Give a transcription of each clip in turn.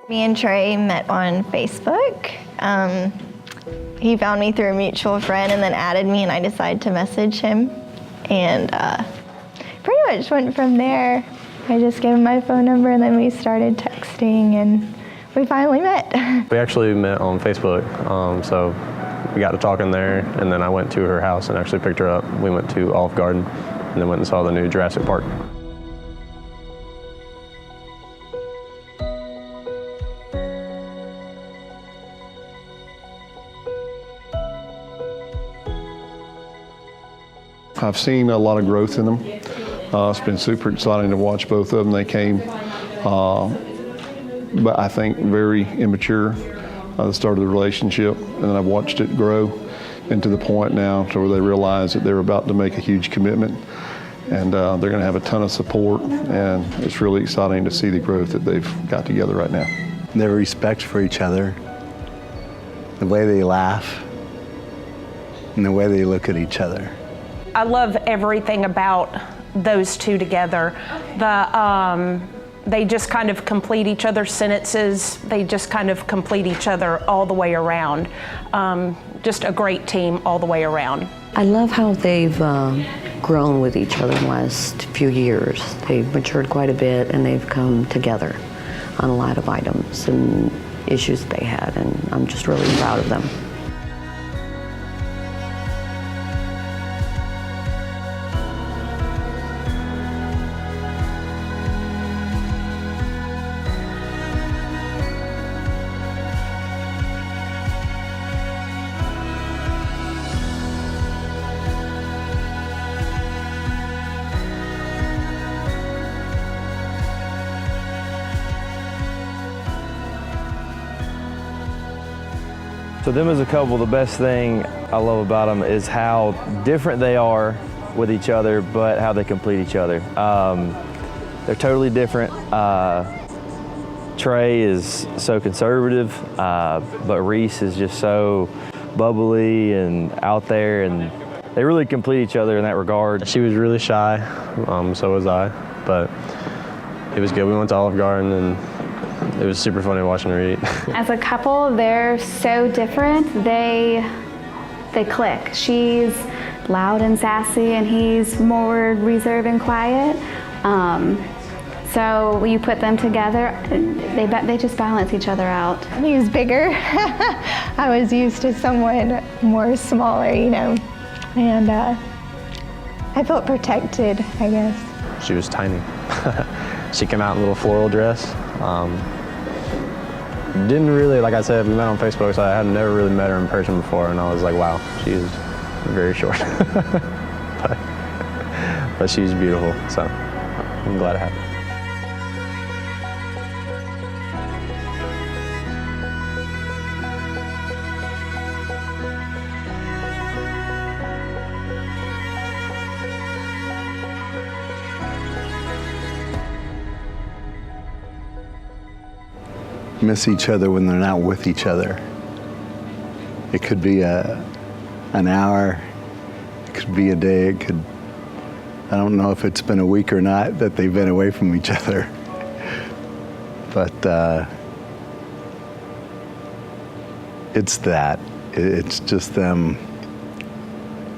Me and Trey met on Facebook. He found me through a mutual friend and then added me, and I decided to message him. And pretty much went from there. I just gave him my phone number, and then we started texting, and we finally met. We actually met on Facebook, so we got to talking there, and then I went to her house and actually picked her up. We went to Olive Garden, and then went and saw the new Jurassic Park. I've seen a lot of growth in them. It's been super exciting to watch both of them. They came, but I think very immature at the start of the relationship, and then I've watched it grow into the point now to where they realize that they're about to make a huge commitment, and they're going to have a ton of support, and it's really exciting to see the growth that they've got together right now. Their respect for each other, the way they laugh, and the way they look at each other. I love everything about those two together. They just kind of complete each other's sentences. They just kind of complete each other all the way around. Just a great team all the way around. I love how they've grown with each other in the last few years. They've matured quite a bit, and they've come together on a lot of items and issues they had, and I'm just really proud of them. So them as a couple, the best thing I love about them is how different they are with each other, but how they complete each other. They're totally different. Trey is so conservative, but Reese is just so bubbly and out there, and they really complete each other in that regard. She was really shy, so was I, but it was good. We went to Olive Garden, and it was super funny watching her eat. As a couple, they're so different. They click. She's loud and sassy, and he's more reserved and quiet. So when you put them together, they just balance each other out. He's bigger. I was used to someone more smaller, you know, and I felt protected, I guess. She was tiny. She came out in a little floral dress. Didn't really, like I said, we met on Facebook, so I had never really met her in person before, and I was like, wow, she is very short. but she's beautiful, so I'm glad I have her. Miss each other when they're not with each other. It could be an hour, it could be a day, I don't know if it's been a week or not that they've been away from each other. But it's just them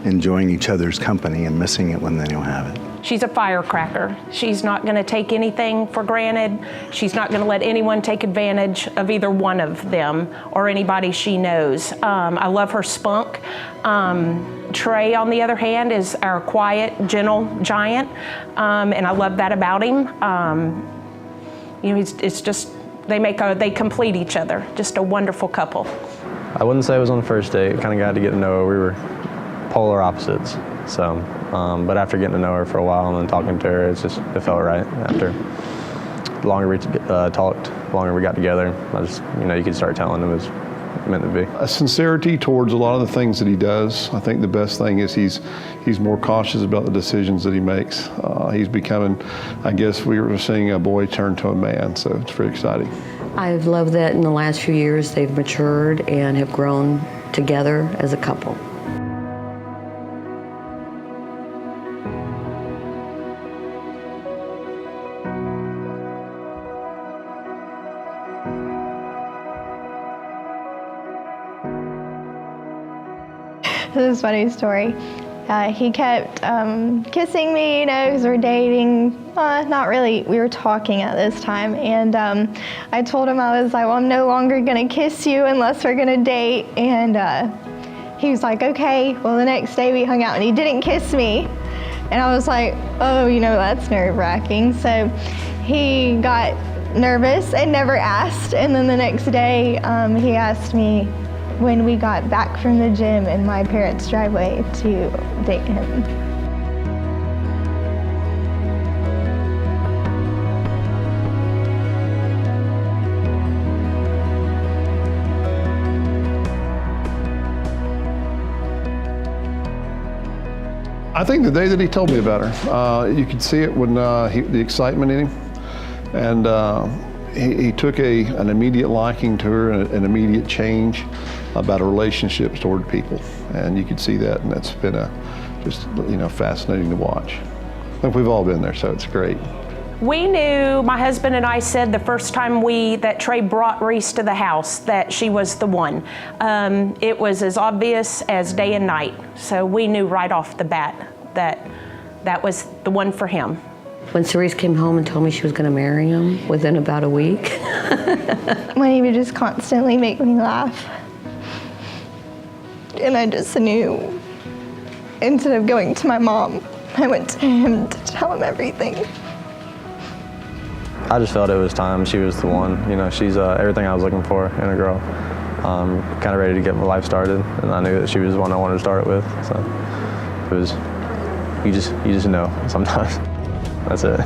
enjoying each other's company and missing it when they don't have it. She's a firecracker. She's not going to take anything for granted. She's not going to let anyone take advantage of either one of them or anybody she knows. I love her spunk. Trey, on the other hand, is our quiet, gentle giant, and I love that about him. You know, it's just they complete each other. Just a wonderful couple. I wouldn't say it was on the first date. Kind of got to get to know her. We were polar opposites. So, but after getting to know her for a while and then talking to her, it felt right. After the longer we talked, the longer we got together, you could start telling it was meant to be. A sincerity towards a lot of the things that he does. I think the best thing is he's more cautious about the decisions that he makes. He's becoming, I guess we were seeing a boy turn to a man, so it's pretty exciting. I've loved that in the last few years they've matured and have grown together as a couple. This is a funny story. He kept kissing me, because we're dating. Not really. We were talking at this time, and I told him, I was like, well, I'm no longer gonna kiss you unless we're gonna date. And he was like, okay. Well, the next day we hung out, and he didn't kiss me, and I was like, oh, that's nerve-wracking. So he got nervous and never asked. And then the next day, he asked me when we got back from the gym in my parents' driveway to date him. I think the day that he told me about her, you could see it when the excitement in him, and he took an immediate liking to her, and an immediate change about her relationships toward people, and you could see that, and that's been just fascinating to watch. I think we've all been there, so it's great. We knew, my husband and I said the first time that Trey brought Reese to the house that she was the one. It was as obvious as day and night. So we knew right off the bat that was the one for him. When Sarese came home and told me she was going to marry him within about a week. When he would just constantly make me laugh. And I just knew, instead of going to my mom, I went to him to tell him everything. I just felt it was time. She was the one. She's everything I was looking for in a girl. Kind of ready to get my life started, and I knew that she was the one I wanted to start it with. So it was, you just know sometimes. That's it.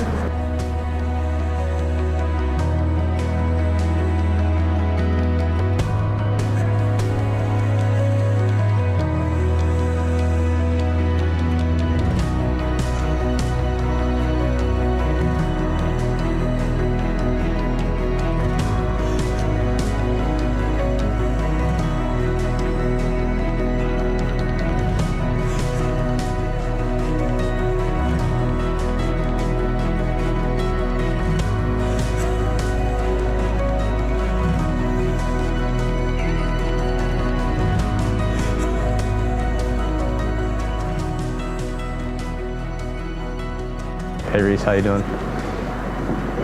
Hey Reese, how you doing?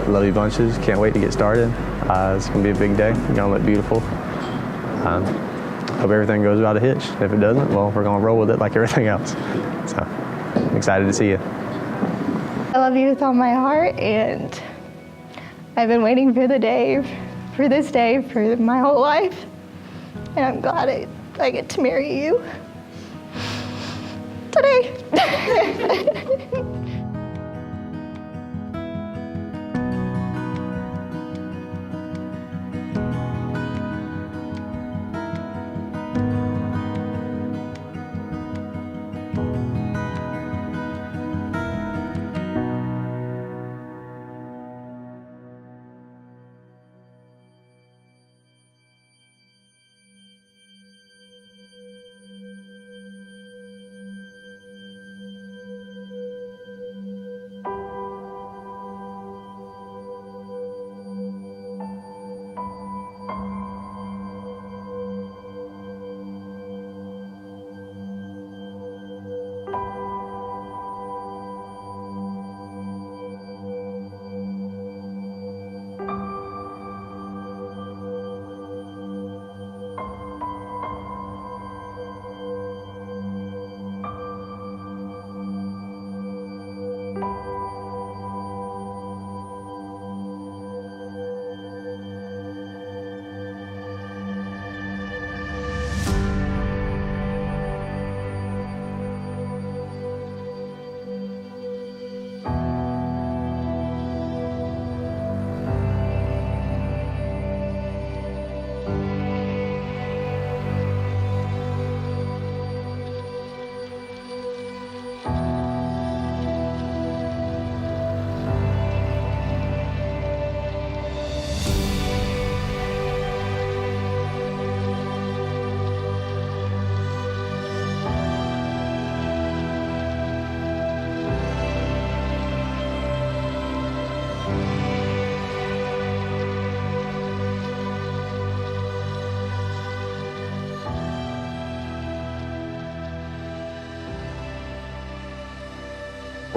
Love you bunches. Can't wait to get started. It's gonna be a big day. You're gonna look beautiful. Hope everything goes without a hitch. If it doesn't, well, we're gonna roll with it like everything else. So, I'm excited to see you. I love you with all my heart, and I've been waiting for this day for my whole life, and I'm glad I get to marry you today.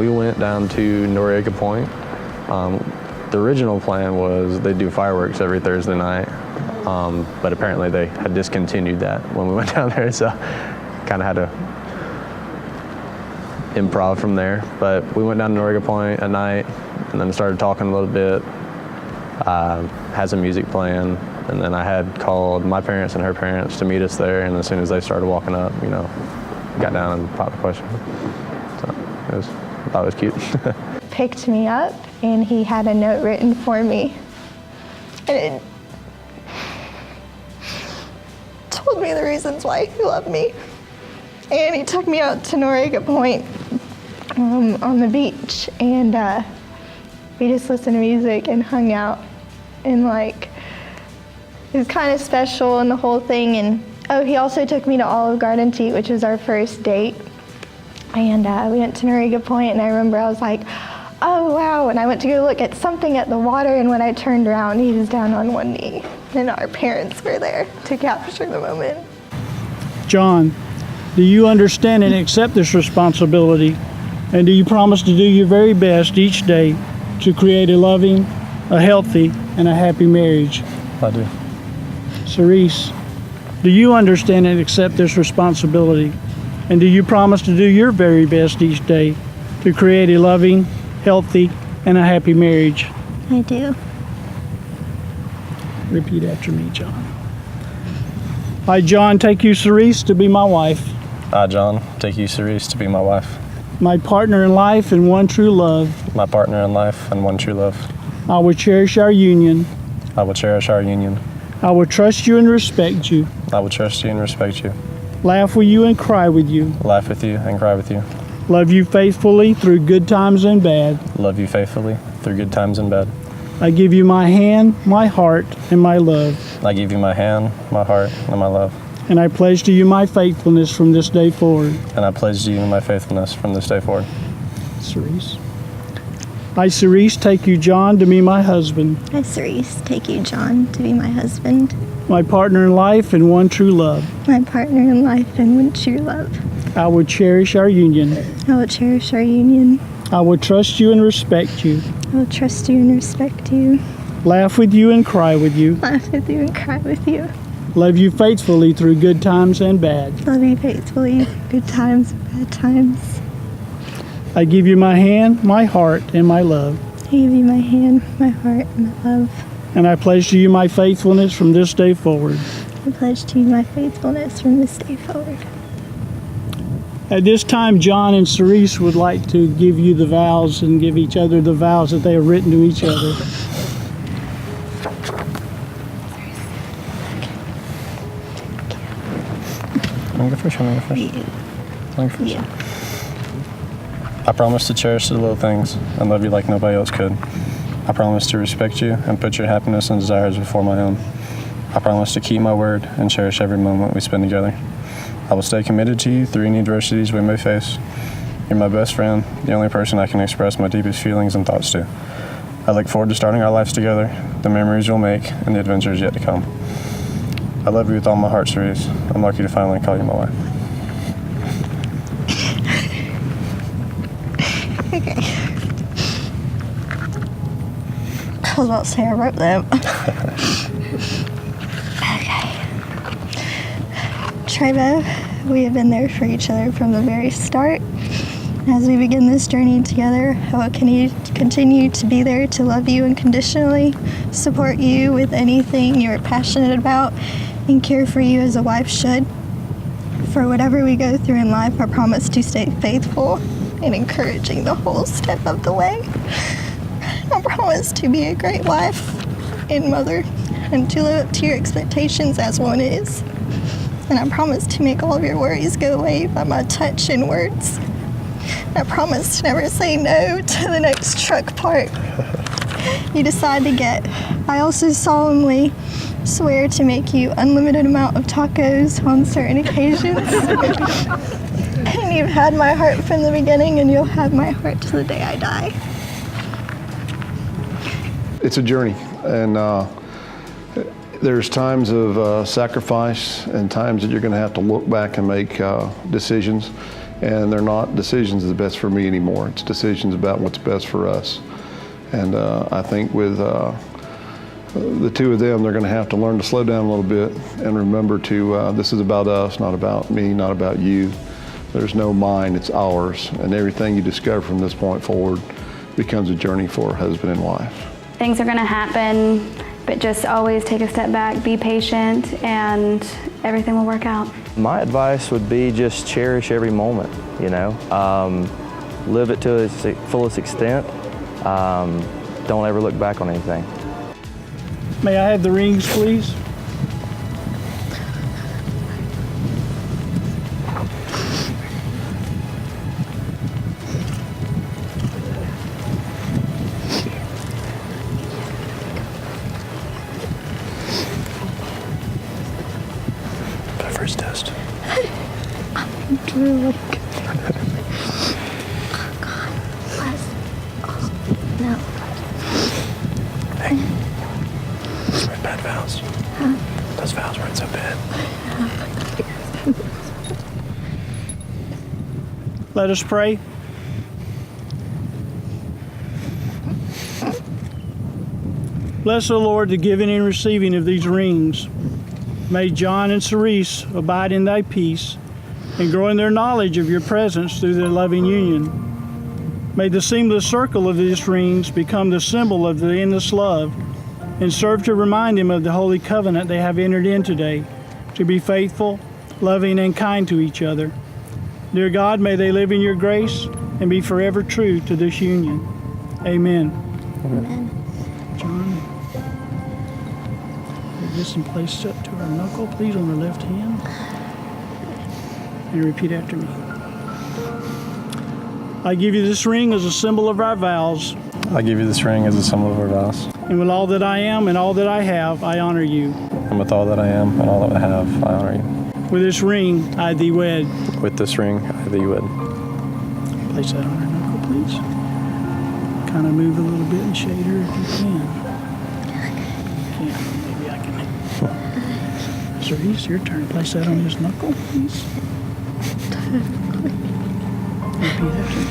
we went down to Noriega Point. The original plan was they'd do fireworks every Thursday night, but apparently they had discontinued that when we went down there, so kind of had to improv from there. But we went down to Noriega Point at night and then started talking a little bit, had some music playing, and then I had called my parents and her parents to meet us there, and as soon as they started walking up, you know, got down and popped the question. So I thought it was cute. Picked me up and he had a note written for me. And it told me the reasons why he loved me. And he took me out to Noriega Point on the beach, and we just listened to music and hung out, and like it was kind of special and the whole thing. And oh, he also took me to Olive Garden to eat, which was our first date. And we went to Noriega Point, and I remember I was like, oh wow, and I went to go look at something at the water, and when I turned around, he was down on one knee, and our parents were there to capture the moment. John, do you understand and accept this responsibility? And do you promise to do your very best each day to create a loving, a healthy, and a happy marriage? I do. Sarese, do you understand and accept this responsibility? And do you promise to do your very best each day to create a loving, healthy, and a happy marriage? I do. Repeat after me, John. I, John, take you, Sarese, to be my wife. I, John, take you, Sarese, to be my wife. My partner in life and one true love. My partner in life and one true love. I will cherish our union. I will cherish our union. I will trust you and respect you. I will trust you and respect you. Laugh with you and cry with you. Laugh with you and cry with you. Love you faithfully through good times and bad. Love you faithfully through good times and bad. I give you my hand, my heart, and my love. I give you my hand, my heart, and my love. And I pledge to you my faithfulness from this day forward. And I pledge to you my faithfulness from this day forward. Sarese. I, Sarese, take you, John, to be my husband. I, Sarese, take you, John, to be my husband. My partner in life and one true love. My partner in life and one true love. I will cherish our union. I will cherish our union. I will trust you and respect you. I will trust you and respect you. Laugh with you and cry with you. Laugh with you and cry with you. Love you faithfully through good times and bad. Love you faithfully, good times, bad times. I give you my hand, my heart, and my love. I give you my hand, my heart, and my love. And I pledge to you my faithfulness from this day forward. I pledge to you my faithfulness from this day forward. At this time, John and Sarese would like to give you the vows and give each other the vows that they have written to each other. I'm going first. I'm going first. I'm first. Yeah. I promise to cherish the little things and love you like nobody else could. I promise to respect you and put your happiness and desires before my own. I promise to keep my word and cherish every moment we spend together. I will stay committed to you through any adversities we may face. You're my best friend, the only person I can express my deepest feelings and thoughts to. I look forward to starting our lives together, the memories you'll make, and the adventures yet to come. I love you with all my heart, Sarese. I'm lucky to finally call you my wife. Okay. I was about to say I wrote them. Okay. Trey, we have been there for each other from the very start. As we begin this journey together, I will continue to be there to love you unconditionally, support you with anything you're passionate about, and care for you as a wife should. For whatever we go through in life, I promise to stay faithful and encouraging the whole step of the way. I promise to be a great wife and mother and to live up to your expectations as one is. And I promise to make all of your worries go away by my touch and words. I promise to never say no to the next truck part you decide to get. I also solemnly swear to make you unlimited amount of tacos on certain occasions. And you've had my heart from the beginning, and you'll have my heart to the day I die. It's a journey, and there's times of sacrifice and times that you're going to have to look back and make decisions. And they're not decisions that's best for me anymore. It's decisions about what's best for us. And I think with the two of them, they're going to have to learn to slow down a little bit and remember to, this is about us, not about me, not about you. There's no mine, it's ours. And everything you discover from this point forward becomes a journey for a husband and wife. Things are going to happen, but just always take a step back, be patient, and everything will work out. My advice would be just cherish every moment, you know. Live it to its fullest extent. Don't ever look back on anything. May I have the rings, please? First test. No. Hey, those weren't bad vows. Those vows weren't so bad. Let us pray. Bless, O Lord, the giving and receiving of these rings. May John and Sarese abide in thy peace and grow in their knowledge of your presence through their loving union. May the seamless circle of these rings become the symbol of the endless love and serve to remind them of the holy covenant they have entered in today, to be faithful, loving, and kind to each other. Dear God, may they live in your grace and be forever true to this union. Amen. Amen. John, this and place up to our knuckle, please, on the left hand. And repeat after me. I give you this ring as a symbol of our vows. I give you this ring as a symbol of our vows. And with all that I am and all that I have, I honor you. And with all that I am and all that I have, I honor you. With this ring, I thee wed. With this ring, I thee wed. Place that on her knuckle, please. Kind of move a little bit and shade her if you can. Yeah, maybe I can. Sarese, your turn. Place that on his knuckle, please. Repeat after me.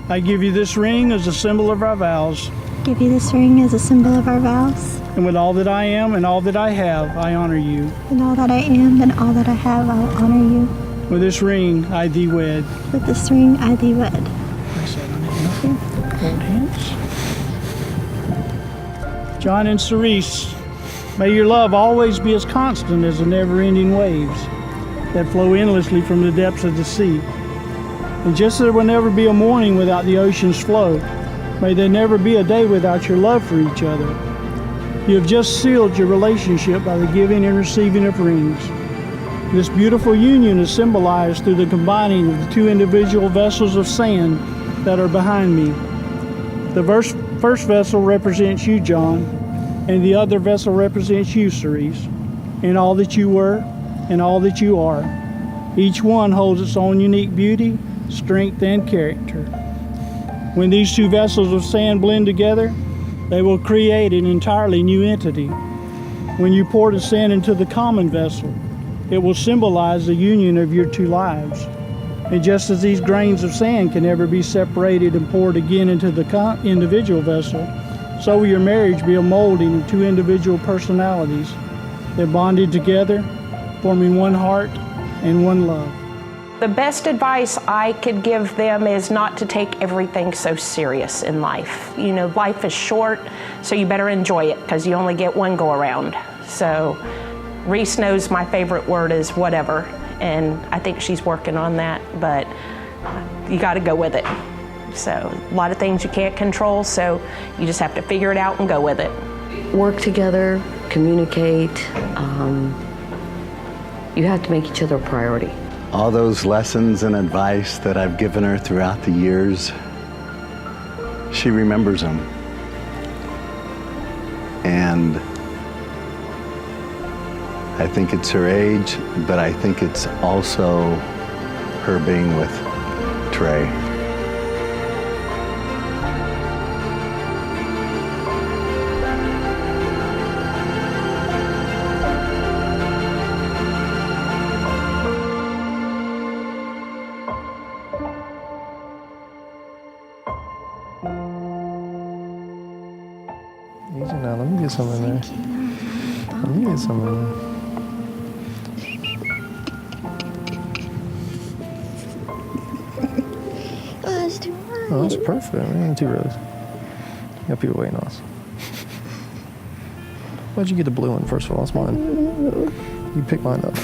I give you this ring as a symbol of our vows. Give you this ring as a symbol of our vows. And with all that I am and all that I have, I honor you. And all that I am and all that I have, I will honor you. With this ring, I thee wed. With this ring, I thee wed. Place that on his knuckle. Hold hands. John and Sarese, may your love always be as constant as the never-ending waves that flow endlessly from the depths of the sea. And just as there will never be a morning without the ocean's flow, may there never be a day without your love for each other. You have just sealed your relationship by the giving and receiving of rings. This beautiful union is symbolized through the combining of the two individual vessels of sand that are behind me. The first vessel represents you, John, and the other vessel represents you, Sarese, in all that you were and all that you are. Each one holds its own unique beauty, strength, and character. When these two vessels of sand blend together, they will create an entirely new entity. When you pour the sand into the common vessel, it will symbolize the union of your two lives. And just as these grains of sand can never be separated and poured again into the individual vessel, so will your marriage be a molding of two individual personalities. They're bonded together, forming one heart and one love. The best advice I could give them is not to take everything so serious in life. You know, life is short, so you better enjoy it because you only get one go around. So Reese knows my favorite word is whatever, and I think she's working on that, but you got to go with it. So a lot of things you can't control, so you just have to figure it out and go with it. Work together, communicate. You have to make each other a priority. All those lessons and advice that I've given her throughout the years, she remembers them. And I think it's her age, but I think it's also her being with Trey. Easy now. Let me get some in there. Let me get some in there. Oh, that's too much. Oh, that's perfect. Man, too early. Got people waiting on us. Why'd you get the blue one, first of all? It's mine. You pick mine up.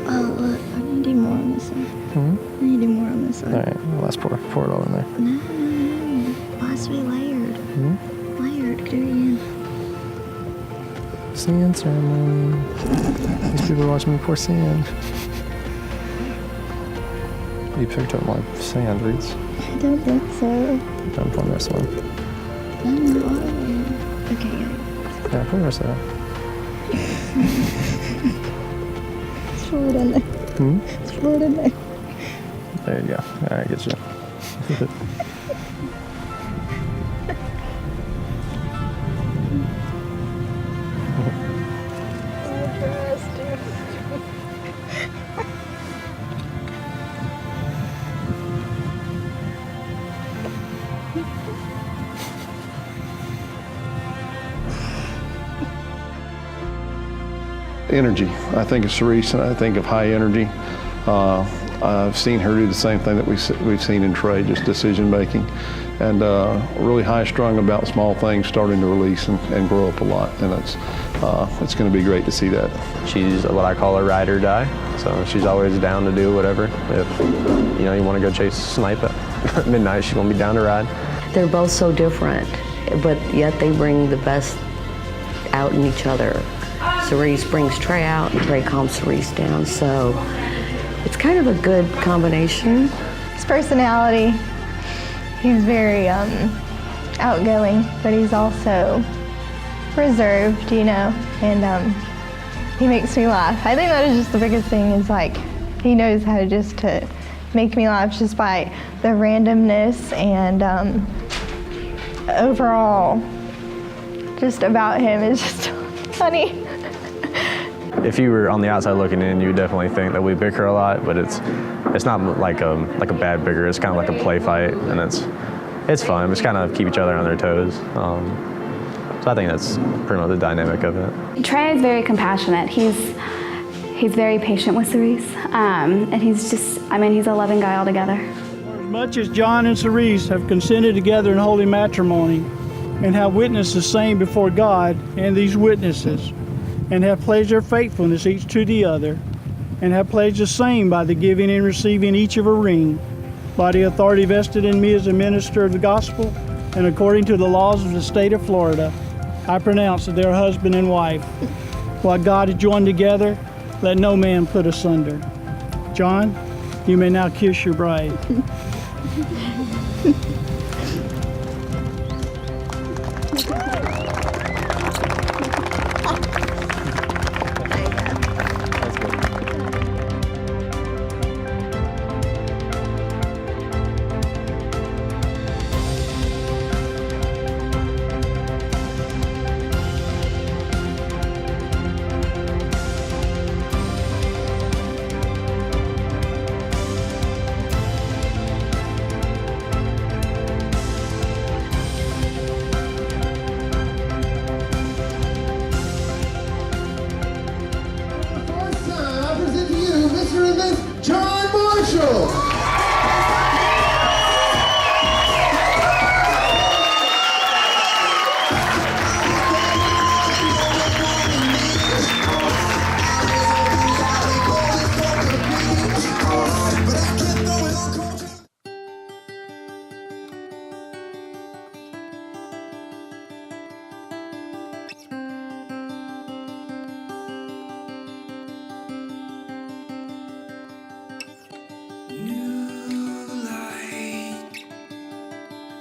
Oh, look, I need to do more on this one. I need to do more on this one. All right, last pour. Pour it all in there. No. It has to be layered. Layered. Do it again. Sand ceremony. These people are watching me pour sand. You picked up my sand, Reeds. I don't think so. I'm pouring the rest of mine. I don't know. Okay, yeah. Yeah, pour the rest of that. Let's throw it in there. Let's throw it in there. There you go. All right, get you. Energy. I think of Sarese and I think of high energy. I've seen her do the same thing that we've seen in Trey, just decision making, and really high strung about small things, starting to release and grow up a lot. And it's going to be great to see that. She's what I call a ride or die, so she's always down to do whatever. If you want to go chase a snipe at midnight, she's going to be down to ride. They're both so different, but yet they bring the best out in each other. Sarese brings Trey out, and Trey calms Sarese down, so it's kind of a good combination. His personality, he's very outgoing, but he's also reserved, and he makes me laugh. I think that is just the biggest thing, is like he knows how to make me laugh just by the randomness and overall just about him is just funny. If you were on the outside looking in, you would definitely think that we bicker a lot, but it's not like a bad bicker. It's kind of like a play fight, and it's fun. Just kind of keep each other on their toes. So I think that's pretty much the dynamic of it. Trey is very compassionate. He's very patient with Sarese, and he's a loving guy altogether. As much as John and Sarese have consented together in holy matrimony and have witnessed the same before God and these witnesses, and have pledged their faithfulness each to the other, and have pledged the same by the giving and receiving each of a ring, by the authority vested in me as a minister of the gospel, and according to the laws of the state of Florida, I pronounce that they are husband and wife. What God has joined together, let no man put asunder. John, you may now kiss your bride.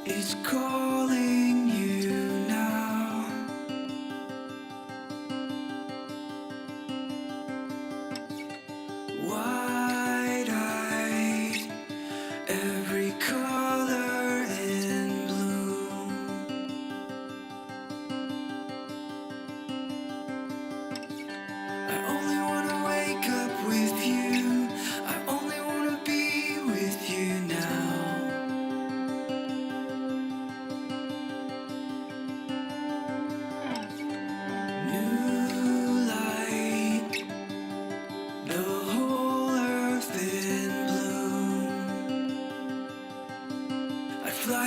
It's calling you now. Wide-eyed, every color in bloom. I only wanna wake up with you. I only wanna be with you now.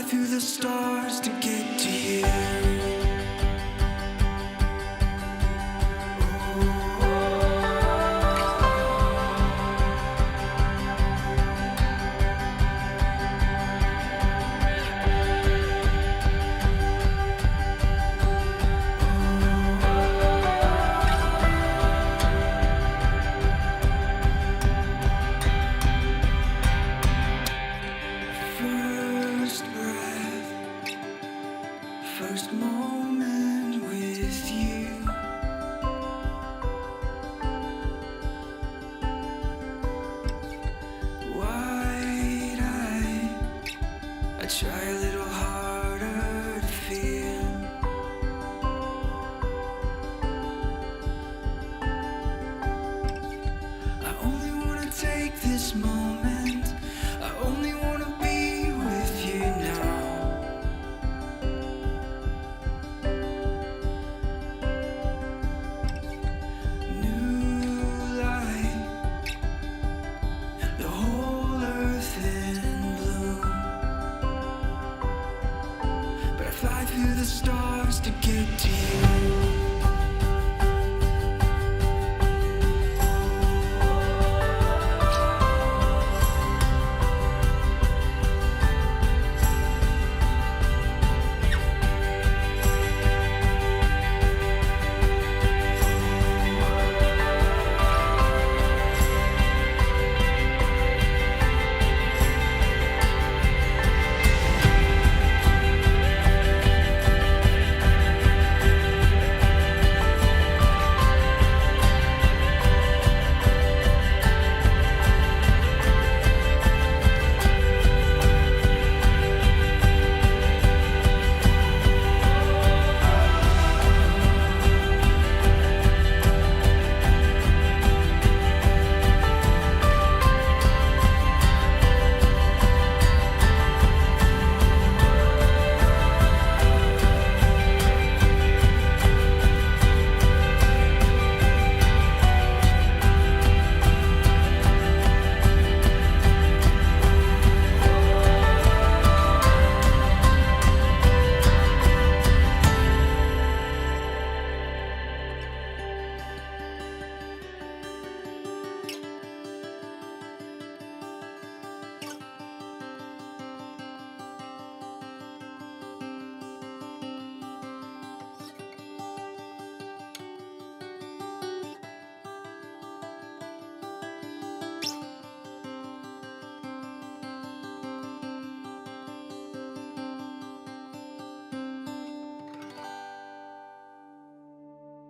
through the stars to get to you. First breath, first moment with you. Wide-eyed, I try a little harder to feel. I only wanna take this moment. I only wanna be with you now. New light, the whole earth in bloom. But I fly through the stars to get to you.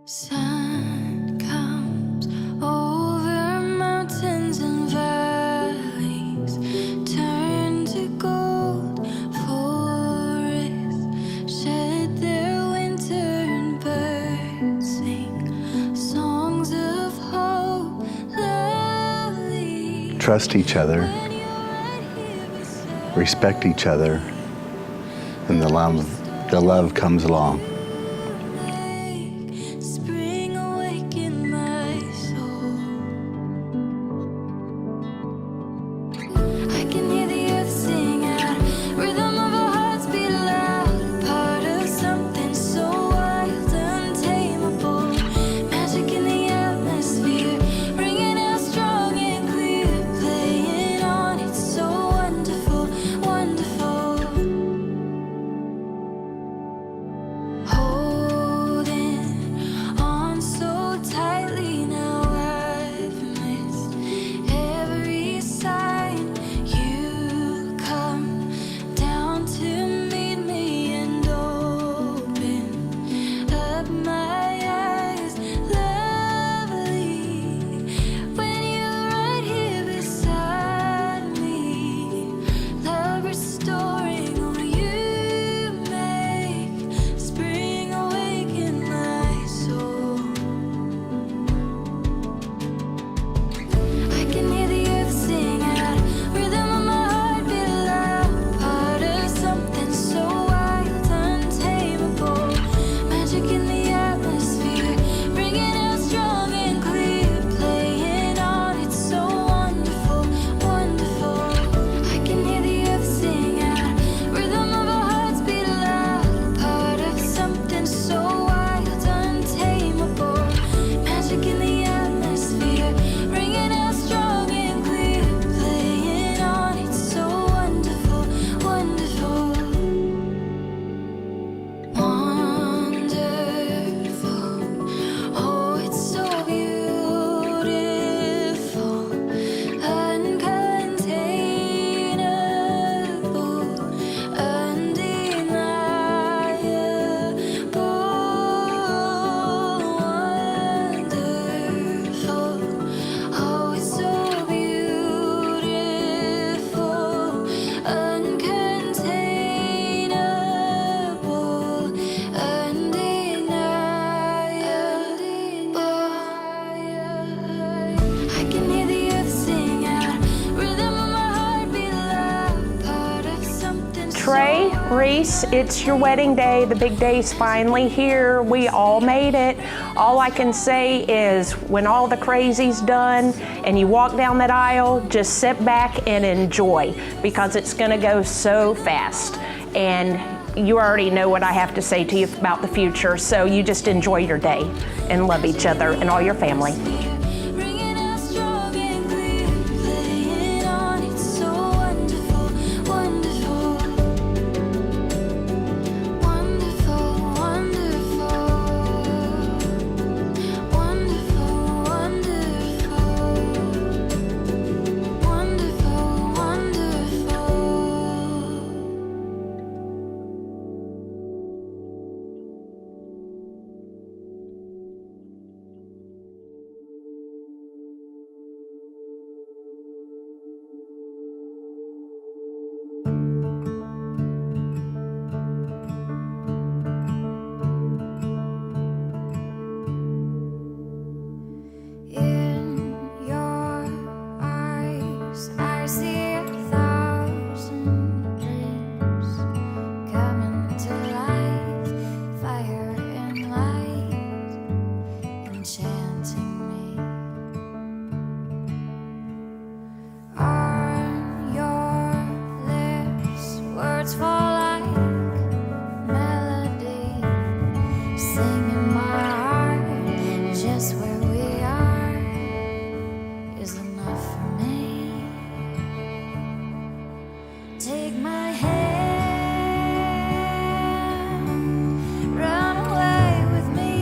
Sun comes over mountains and valleys, turn to gold. Forests shed their winter and birds sing songs of hope. Lovely. Trust each other, respect each other, and the love comes along. Spring awaken my soul. I can hear the earth sing out, rhythm of our hearts beat loud, part of something so wild, untamable. Magic in the atmosphere, ringing out strong and clear, playing on, it's so wonderful, wonderful. Sarese, it's your wedding day. The big day's finally here. We all made it. All I can say is when all the crazy's done and you walk down that aisle, just sit back and enjoy, because it's gonna go so fast. And you already know what I have to say to you about the future, so you just enjoy your day and love each other and all your family. Ringing out strong and clear, playing on, it's so wonderful, wonderful, wonderful, wonderful, wonderful, wonderful, wonderful, In your eyes, I see 1,000 dreams coming to life, fire and light, enchanting me. On your lips, words fall like melody, singing my heart, just where we are is enough for me. Take my hand, run away with me.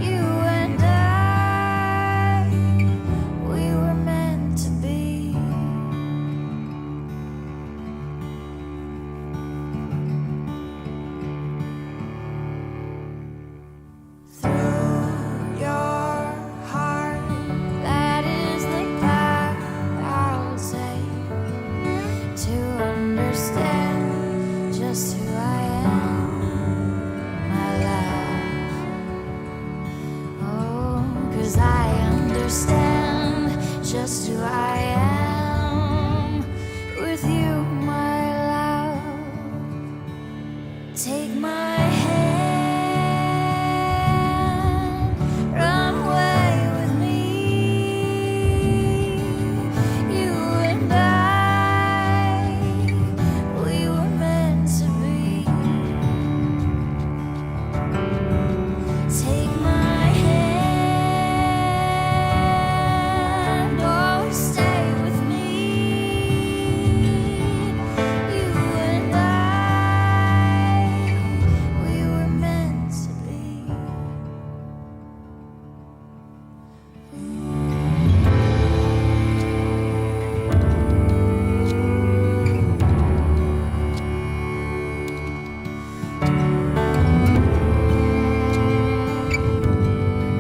You and I, we were meant to be. Through your heart, that is the path I'll take to understand just who I am, my love. Oh, 'cause I understand just who I am with you, my love. Take my hand, run away with me. You and I, we were meant to be. Take my hand, always stay with me. You and I, we were meant to be.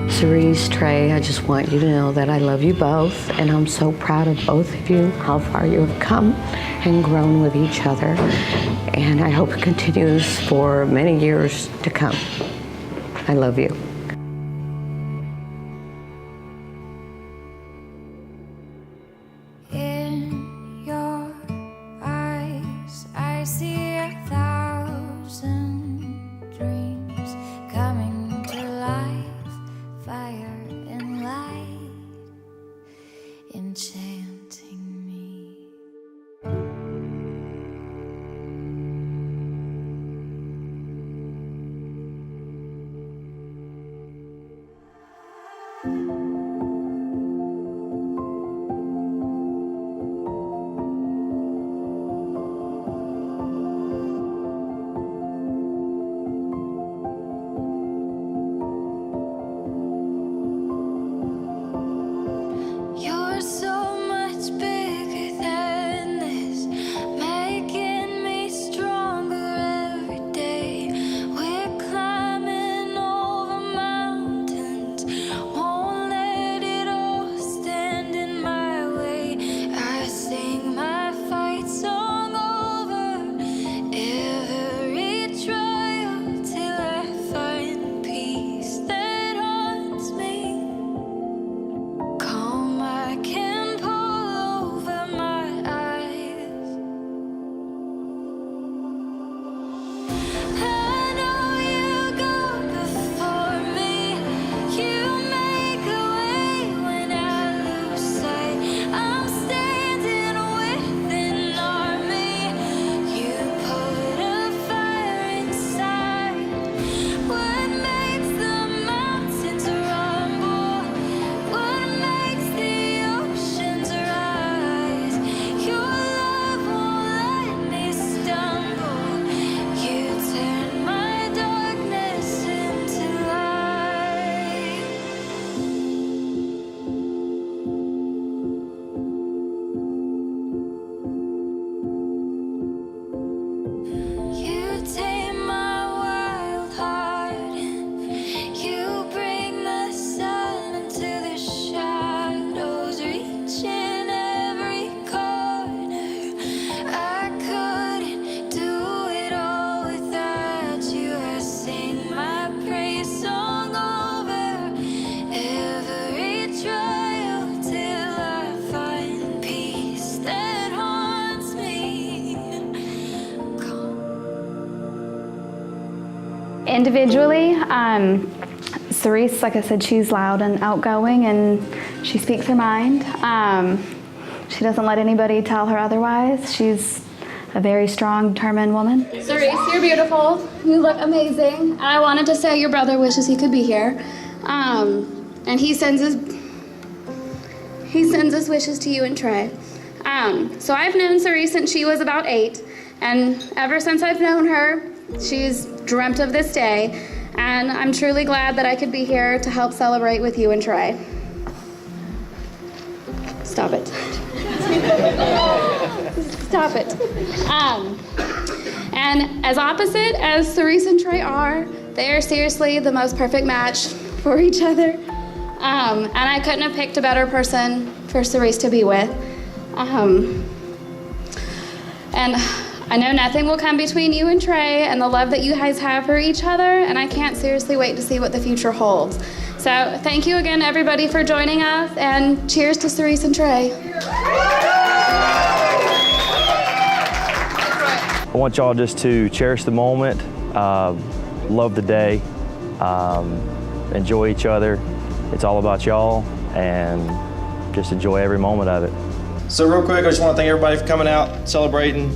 Sarese, Trey, I just want you to know that I love you both, and I'm so proud of both of you, how far you have come and grown with each other. And I hope it continues for many years to come. I love you. In your eyes, I see 1,000 dreams coming to life, fire and light, enchanting me. Individually, Sarese, like I said, she's loud and outgoing, and she speaks her mind. She doesn't let anybody tell her otherwise. She's a very strong, determined woman. Sarese, you're beautiful. You look amazing. I wanted to say your brother wishes he could be here, and he sends his wishes to you and Trey. So I've known Sarese since she was about 8, and ever since I've known her, she's dreamt of this day, and I'm truly glad that I could be here to help celebrate with you and Trey. Stop it. Stop it. And as opposite as Sarese and Trey are, they are seriously the most perfect match for each other. And I couldn't have picked a better person for Sarese to be with. And I know nothing will come between you and Trey and the love that you guys have for each other, and I can't seriously wait to see what the future holds. So thank you again, everybody, for joining us, and cheers to Sarese and Trey. I want y'all just to cherish the moment, love the day, enjoy each other. It's all about y'all, and just enjoy every moment of it. So real quick, I just want to thank everybody for coming out, celebrating.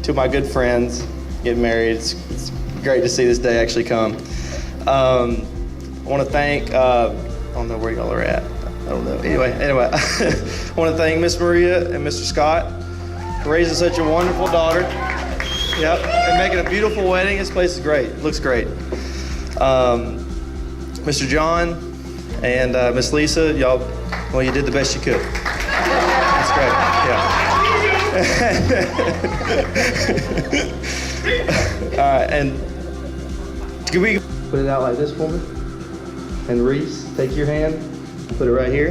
To my good friends getting married. It's great to see this day actually come. I want to thank, I don't know where y'all are at. I don't know. Anyway, I want to thank Miss Maria and Mr. Scott for raising such a wonderful daughter. Yep, and making a beautiful wedding. This place is great. It looks great. Mr. John and Miss Lisa, y'all, well, you did the best you could. That's great. Yeah. All right, and can we put it out like this for me? And Reese, take your hand, put it right here.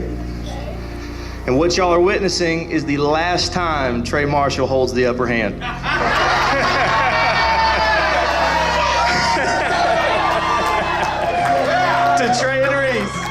And what y'all are witnessing is the last time Trey Marshall holds the upper hand. To Trey and Reese.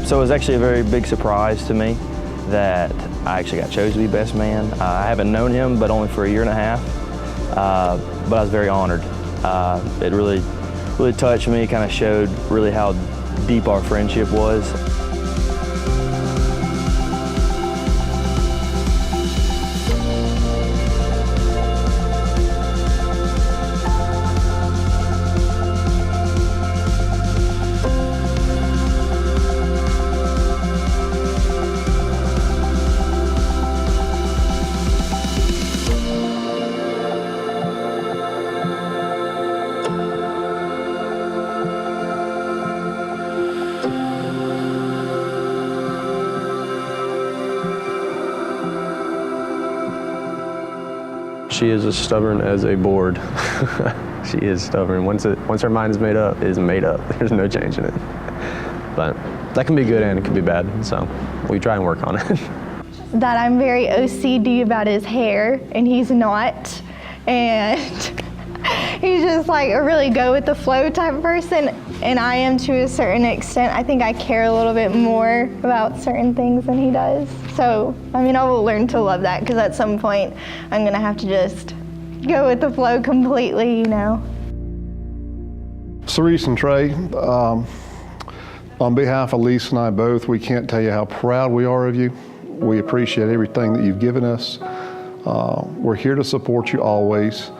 So it was actually a very big surprise to me that I actually got chosen to be best man. I haven't known him, but only for a year and a half. But I was very honored. It really touched me, kind of showed really how deep our friendship was. She is as stubborn as a board. She is stubborn. Once her mind is made up, it is made up. There's no changing it. But that can be good and it can be bad, so we try and work on it. That I'm very OCD about his hair, and he's not. And he's just like a really go with the flow type of person, and I am to a certain extent. I think I care a little bit more about certain things than he does. So, I mean, I will learn to love that, because at some point I'm gonna have to just go with the flow completely, you know. Sarese and Trey, on behalf of Lisa and I both, we can't tell you how proud we are of you. We appreciate everything that you've given us. We're here to support you always,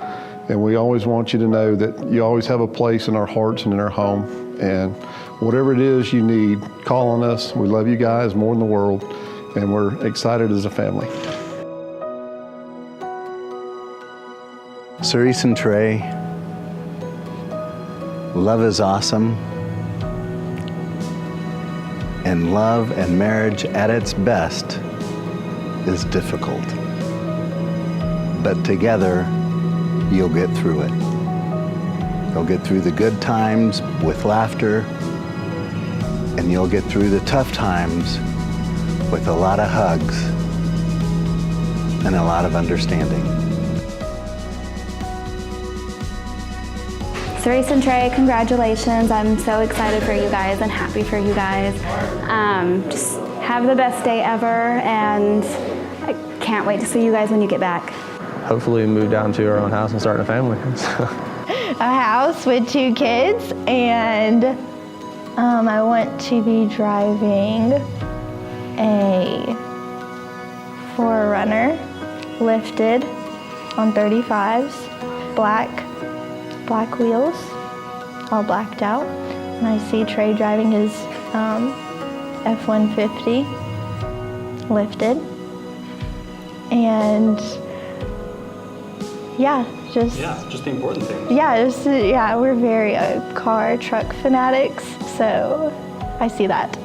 and we always want you to know that you always have a place in our hearts and in our home. And whatever it is you need, call on us. We love you guys more than the world, and we're excited as a family. Sarese and Trey, love is awesome, and love and marriage at its best is difficult. But together, you'll get through it. You'll get through the good times with laughter, and you'll get through the tough times with a lot of hugs and a lot of understanding. Sarese and Trey, congratulations. I'm so excited for you guys and happy for you guys. Just have the best day ever, and I can't wait to see you guys when you get back. Hopefully move down to our own house and start a family. A house with 2 kids, and I want to be driving a 4Runner lifted on 35s, black wheels, all blacked out. And I see Trey driving his F-150 lifted. And just the important things. Yeah, we're very car, truck fanatics, so I see that.